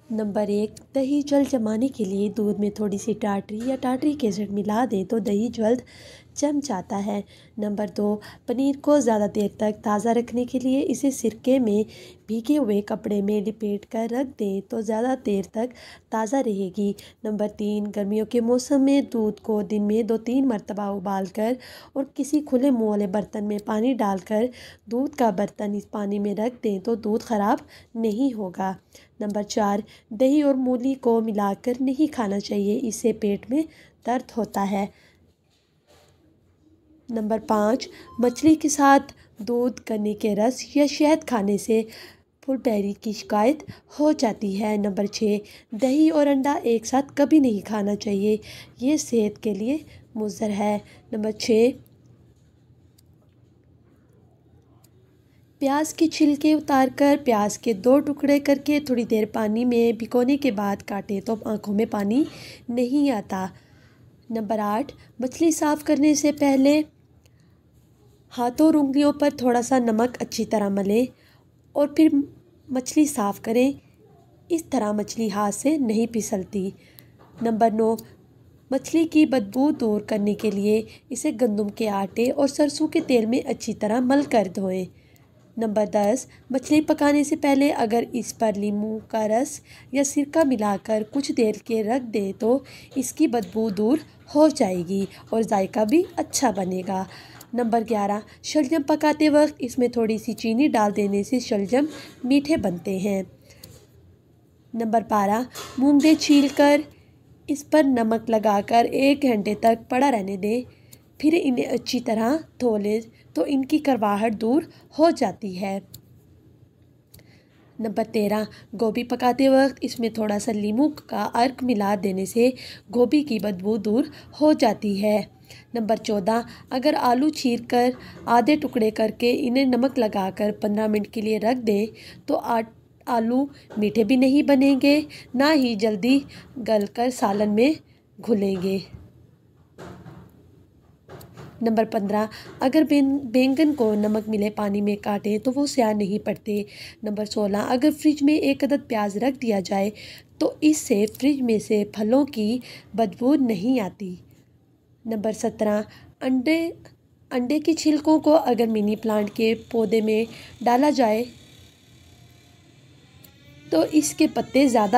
Number 1, दही जल्द जमाने के लिए दूध में थोड़ी सी टाटरी या टाटरी केसर मिला दें तो दही जल्द जम जाता है। नंबर 2, पनीर को ज़्यादा देर तक ताज़ा रखने के लिए इसे सिरके में भीगे हुए कपड़े में लिपेट कर रख दें तो ज़्यादा देर तक ताज़ा रहेगी। नंबर 3, गर्मियों के मौसम में दूध को दिन में 2-3 मरतबा उबाल कर और किसी खुले मुँह वाले बर्तन में पानी डालकर दूध का बर्तन इस पानी में रख दें तो दूध ख़राब नहीं होगा। नंबर 4, दही और मूली को मिलाकर नहीं खाना चाहिए, इससे पेट में दर्द होता है। नंबर 5, मछली के साथ दूध, गन्ने के रस या शहद खाने से फुलबेरी की शिकायत हो जाती है। नंबर 6, दही और अंडा एक साथ कभी नहीं खाना चाहिए, ये सेहत के लिए मुज़र है। नंबर 6, प्याज के छिलके उतारकर प्याज के 2 टुकड़े करके थोड़ी देर पानी में भिगोने के बाद काटें तो आँखों में पानी नहीं आता। नंबर 8, मछली साफ़ करने से पहले हाथों और उंगलियों पर थोड़ा सा नमक अच्छी तरह मलें और फिर मछली साफ़ करें। इस तरह मछली हाथ से नहीं फिसलती। नंबर 9, मछली की बदबू दूर करने के लिए इसे गंदम के आटे और सरसों के तेल में अच्छी तरह मल कर धोएं। नंबर 10, मछली पकाने से पहले अगर इस पर नींबू का रस या सिरका मिलाकर कुछ देर के रख दें तो इसकी बदबू दूर हो जाएगी और जायका भी अच्छा बनेगा। नंबर 11, शलजम पकाते वक्त इसमें थोड़ी सी चीनी डाल देने से शलजम मीठे बनते हैं। नंबर 12, मूंगें छीलकर इस पर नमक लगाकर 1 घंटे तक पड़ा रहने दें, फिर इन्हें अच्छी तरह धो लें तो इनकी करवाहट दूर हो जाती है। नंबर 13, गोभी पकाते वक्त इसमें थोड़ा सा नींबू का अर्क मिला देने से गोभी की बदबू दूर हो जाती है। नंबर 14, अगर आलू चीरकर आधे टुकड़े करके इन्हें नमक लगाकर 15 मिनट के लिए रख दें तो आलू मीठे भी नहीं बनेंगे, ना ही जल्दी गलकर सालन में घुलेंगे। नंबर 15, अगर बैंगन को नमक मिले पानी में काटें तो वो स्याह नहीं पड़ते। नंबर 16, अगर फ्रिज में 1 अदद प्याज रख दिया जाए तो इससे फ्रिज में से फलों की बदबू नहीं आती। नंबर 17, अंडे की छिलकों को अगर मिनी प्लांट के पौधे में डाला जाए तो इसके पत्ते ज़्यादा